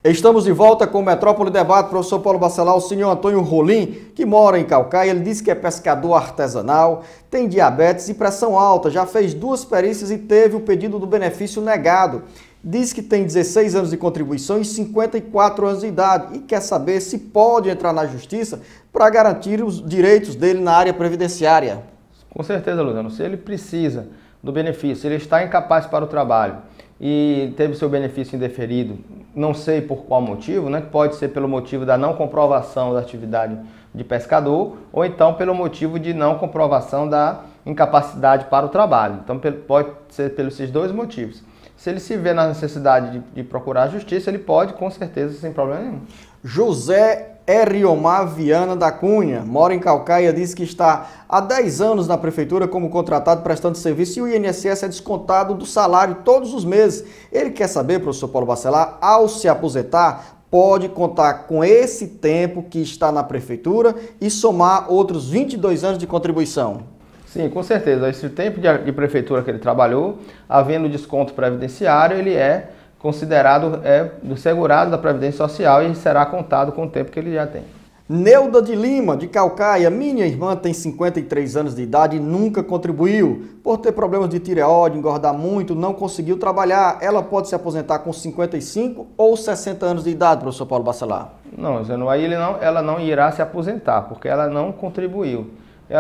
Estamos de volta com o Metrópole Debate, professor Paulo Bacelar, o senhor Antônio Rolim, que mora em Caucaia. Ele disse que é pescador artesanal, tem diabetes e pressão alta, já fez 2 perícias e teve o pedido do benefício negado. Diz que tem 16 anos de contribuição e 54 anos de idade e quer saber se pode entrar na justiça para garantir os direitos dele na área previdenciária. Com certeza, Luciano. Se ele precisa do benefício, se ele está incapaz para o trabalho e teve seu benefício indeferido, não sei por qual motivo, né? Pode ser pelo motivo da não comprovação da atividade de pescador ou então pelo motivo de não comprovação da incapacidade para o trabalho. Então pode ser pelos esses 2 motivos. Se ele se vê na necessidade de procurar a justiça, ele pode, com certeza, sem problema nenhum. José Eriomar Viana da Cunha, mora em Caucaia, diz que está há 10 anos na prefeitura como contratado prestando serviço e o INSS é descontado do salário todos os meses. Ele quer saber, professor Paulo Bacelar, ao se aposentar, pode contar com esse tempo que está na prefeitura e somar outros 22 anos de contribuição. Sim, com certeza. Esse tempo de prefeitura que ele trabalhou, havendo desconto previdenciário, ele é considerado do segurado da Previdência Social e será contado com o tempo que ele já tem. Neuda de Lima, de Caucaia, minha irmã tem 53 anos de idade e nunca contribuiu. Por ter problemas de tireoide, engordar muito, não conseguiu trabalhar. Ela pode se aposentar com 55 ou 60 anos de idade, professor Paulo Bacelar? Não, aí ela não irá se aposentar, porque ela não contribuiu.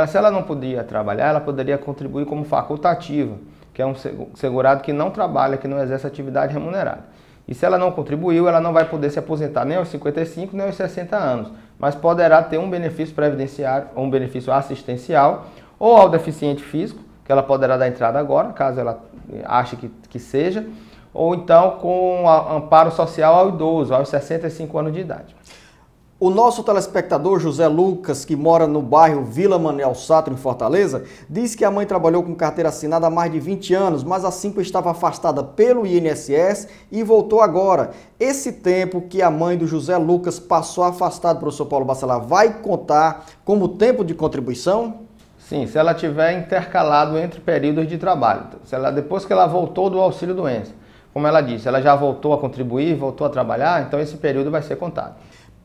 Se ela não podia trabalhar, ela poderia contribuir como facultativa, que é um segurado que não trabalha, que não exerce atividade remunerada. E se ela não contribuiu, ela não vai poder se aposentar nem aos 55, nem aos 60 anos, mas poderá ter um benefício previdenciário, ou um benefício assistencial, ou ao deficiente físico, que ela poderá dar entrada agora, caso ela ache que seja, ou então com amparo social ao idoso, aos 65 anos de idade. O nosso telespectador José Lucas, que mora no bairro Vila Manuel Sato, em Fortaleza, diz que a mãe trabalhou com carteira assinada há mais de 20 anos, mas a 5 estava afastada pelo INSS e voltou agora. Esse tempo que a mãe do José Lucas passou afastado, professor Paulo Bacelar, vai contar como tempo de contribuição? Sim, se ela tiver intercalado entre períodos de trabalho. Depois que ela voltou do auxílio-doença, como ela disse, ela já voltou a contribuir, voltou a trabalhar, então esse período vai ser contado.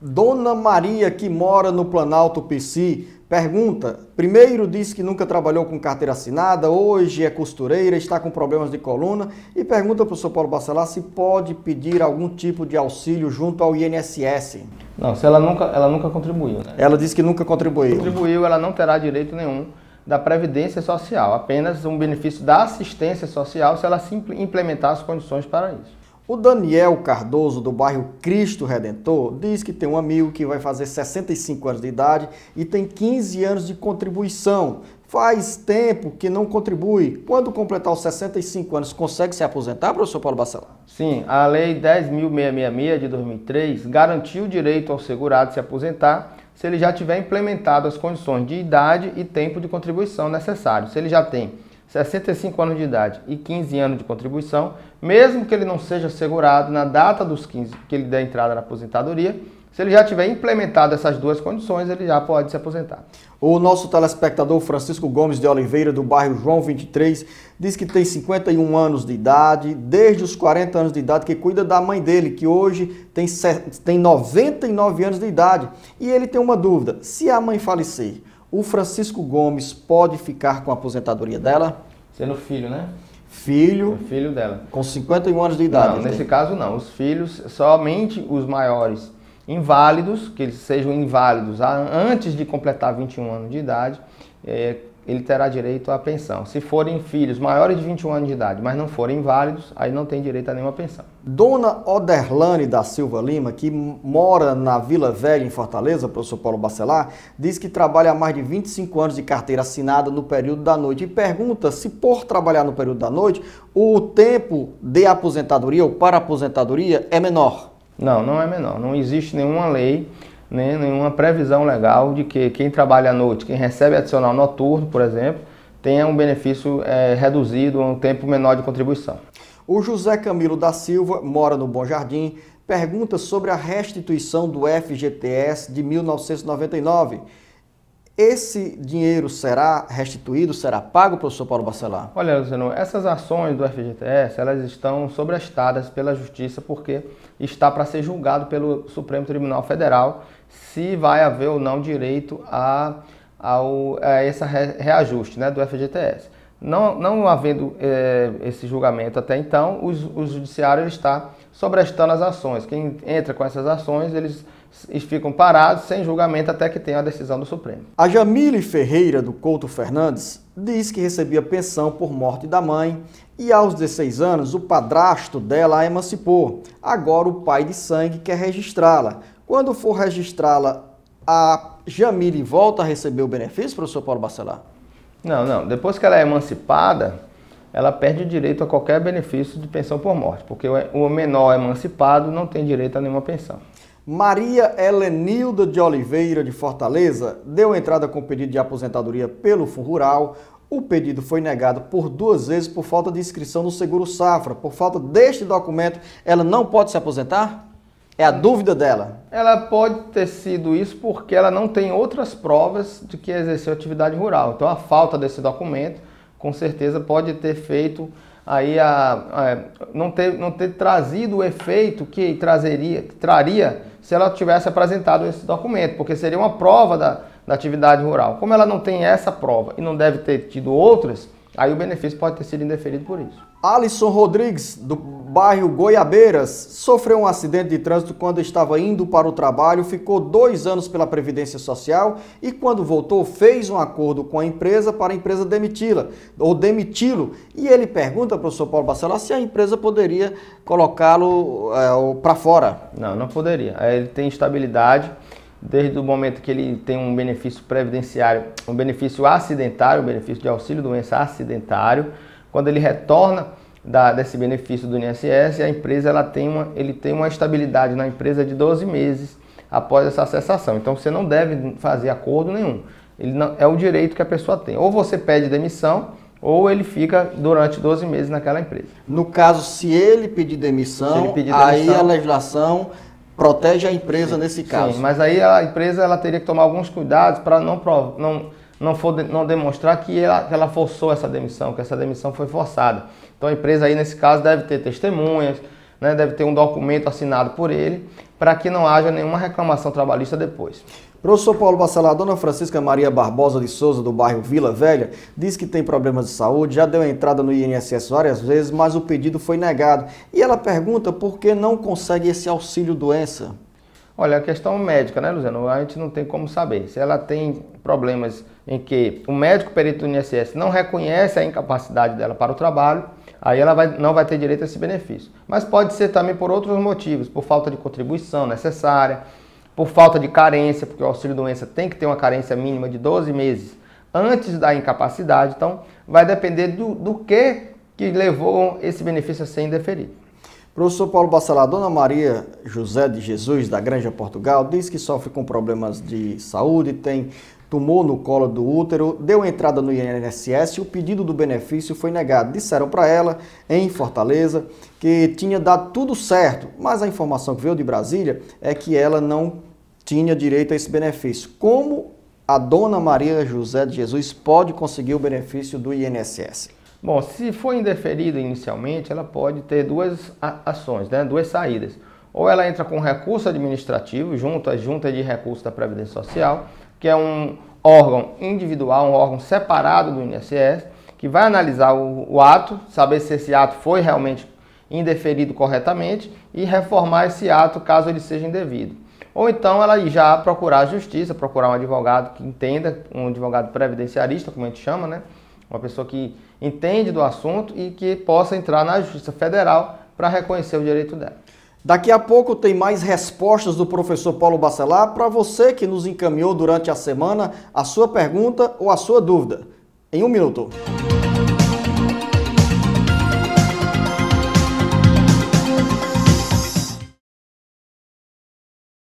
Dona Maria, que mora no Planalto Pici, pergunta, primeiro disse que nunca trabalhou com carteira assinada, hoje é costureira, está com problemas de coluna e pergunta para o professor Paulo Bacelar se pode pedir algum tipo de auxílio junto ao INSS. Não, se ela nunca contribuiu, né? Ela disse que nunca contribuiu. Contribuiu, ela não terá direito nenhum da Previdência Social, apenas um benefício da assistência social se ela implementar as condições para isso. O Daniel Cardoso, do bairro Cristo Redentor, diz que tem um amigo que vai fazer 65 anos de idade e tem 15 anos de contribuição. Faz tempo que não contribui. Quando completar os 65 anos, consegue se aposentar, professor Paulo Bacelar? Sim, a Lei 10.666 de 2003 garantiu o direito ao segurado se aposentar se ele já tiver implementado as condições de idade e tempo de contribuição necessários. Se ele já tem 65 anos de idade e 15 anos de contribuição, mesmo que ele não seja segurado na data dos 15 que ele der entrada na aposentadoria, se ele já tiver implementado essas 2 condições, ele já pode se aposentar. O nosso telespectador Francisco Gomes de Oliveira, do bairro João 23, diz que tem 51 anos de idade, desde os 40 anos de idade, que cuida da mãe dele, que hoje tem 99 anos de idade. E ele tem uma dúvida, se a mãe falecer, o Francisco Gomes pode ficar com a aposentadoria dela? Sendo filho, né? Filho dela. Com 51 anos de idade. Não, nesse caso não. Os filhos, somente os maiores inválidos, que eles sejam inválidos antes de completar 21 anos de idade, ele terá direito à pensão. Se forem filhos maiores de 21 anos de idade, mas não forem inválidos, aí não tem direito a nenhuma pensão. Dona Oderlane da Silva Lima, que mora na Vila Velha, em Fortaleza, professor Paulo Bacelar, diz que trabalha há mais de 25 anos de carteira assinada no período da noite e pergunta se por trabalhar no período da noite, o tempo de aposentadoria ou para aposentadoria é menor. Não, não é menor. Não existe nenhuma lei, né, nenhuma previsão legal de que quem trabalha à noite, quem recebe adicional noturno, por exemplo, tenha um benefício reduzido, um tempo menor de contribuição. O José Camilo da Silva, mora no Bom Jardim, pergunta sobre a restituição do FGTS de 1999. esse dinheiro será restituído, será pago, professor Paulo Bacelar? Olha, Luciano, essas ações do FGTS, elas estão sobrestadas pela Justiça porque está para ser julgado pelo Supremo Tribunal Federal se vai haver ou não direito a esse reajuste, né, do FGTS. Não havendo esse julgamento até então, o Judiciário está sobrestando as ações. Quem entra com essas ações, eles ficam parados sem julgamento até que tenha a decisão do Supremo. A Jamile Ferreira do Couto Fernandes diz que recebia pensão por morte da mãe e aos 16 anos o padrasto dela a emancipou. Agora o pai de sangue quer registrá-la. Quando for registrá-la, a Jamile volta a receber o benefício, professor Paulo Bacelar? Não. Depois que ela é emancipada, ela perde o direito a qualquer benefício de pensão por morte, porque o menor emancipado não tem direito a nenhuma pensão. Maria Helenilda de Oliveira, de Fortaleza, deu entrada com pedido de aposentadoria pelo Fundo Rural. O pedido foi negado por 2 vezes por falta de inscrição no Seguro Safra. Por falta deste documento, ela não pode se aposentar? É a dúvida dela. Ela pode ter sido isso porque ela não tem outras provas de que exerceu atividade rural. Então a falta desse documento, com certeza, pode ter feito aí não ter trazido o efeito que traria se ela tivesse apresentado esse documento, porque seria uma prova da atividade rural. Como ela não tem essa prova e não deve ter tido outras, aí o benefício pode ter sido indeferido por isso. Alisson Rodrigues, do bairro Goiabeiras, sofreu um acidente de trânsito quando estava indo para o trabalho, ficou 2 anos pela Previdência Social e quando voltou fez um acordo com a empresa para a empresa demiti-lo. E ele pergunta, professor Paulo Bacelar, se a empresa poderia colocá-lo para fora. Não poderia. Ele tem estabilidade desde o momento que ele tem um benefício previdenciário, um benefício acidentário, um benefício de auxílio-doença acidentário. Quando ele retorna desse benefício do INSS, a empresa ele tem uma estabilidade na empresa de 12 meses após essa cessação. Então você não deve fazer acordo nenhum. É o direito que a pessoa tem. Ou você pede demissão, ou ele fica durante 12 meses naquela empresa. No caso, se ele pedir demissão, aí a legislação protege a empresa nesse caso. Sim, mas aí a empresa ela teria que tomar alguns cuidados para não demonstrar que ela forçou essa demissão, que essa demissão foi forçada. Então a empresa aí nesse caso deve ter testemunhas, né, deve ter um documento assinado por ele, para que não haja nenhuma reclamação trabalhista depois. Professor Paulo Bacelar, a dona Francisca Maria Barbosa de Souza, do bairro Vila Velha, diz que tem problemas de saúde, já deu entrada no INSS várias vezes, mas o pedido foi negado. E ela pergunta por que não consegue esse auxílio-doença. Olha, a questão médica, né, Luciano? A gente não tem como saber. Se ela tem problemas em que o médico perito do INSS não reconhece a incapacidade dela para o trabalho, aí ela não vai ter direito a esse benefício. Mas pode ser também por outros motivos, por falta de contribuição necessária, por falta de carência, porque o auxílio-doença tem que ter uma carência mínima de 12 meses antes da incapacidade. Então, vai depender do que levou esse benefício a ser indeferido. Professor Paulo Bacelar, dona Maria José de Jesus, da Granja Portugal, diz que sofre com problemas de saúde, tem tumor no colo do útero, deu entrada no INSS e o pedido do benefício foi negado. Disseram para ela, em Fortaleza, que tinha dado tudo certo, mas a informação que veio de Brasília é que ela não tinha direito a esse benefício. Como a dona Maria José de Jesus pode conseguir o benefício do INSS? Bom, se for indeferido inicialmente, ela pode ter 2 ações, né? 2 saídas. Ou ela entra com recurso administrativo junto à Junta de Recursos da Previdência Social, que é um órgão individual, um órgão separado do INSS, que vai analisar o ato, saber se esse ato foi realmente indeferido corretamente e reformar esse ato caso ele seja indevido. Ou então ela já procurar a justiça, procurar um advogado que entenda, um advogado previdenciarista, como a gente chama, né? Uma pessoa que entende do assunto e que possa entrar na Justiça Federal para reconhecer o direito dela. Daqui a pouco tem mais respostas do professor Paulo Bacelar para você que nos encaminhou durante a semana a sua pergunta ou a sua dúvida. Em 1 minuto.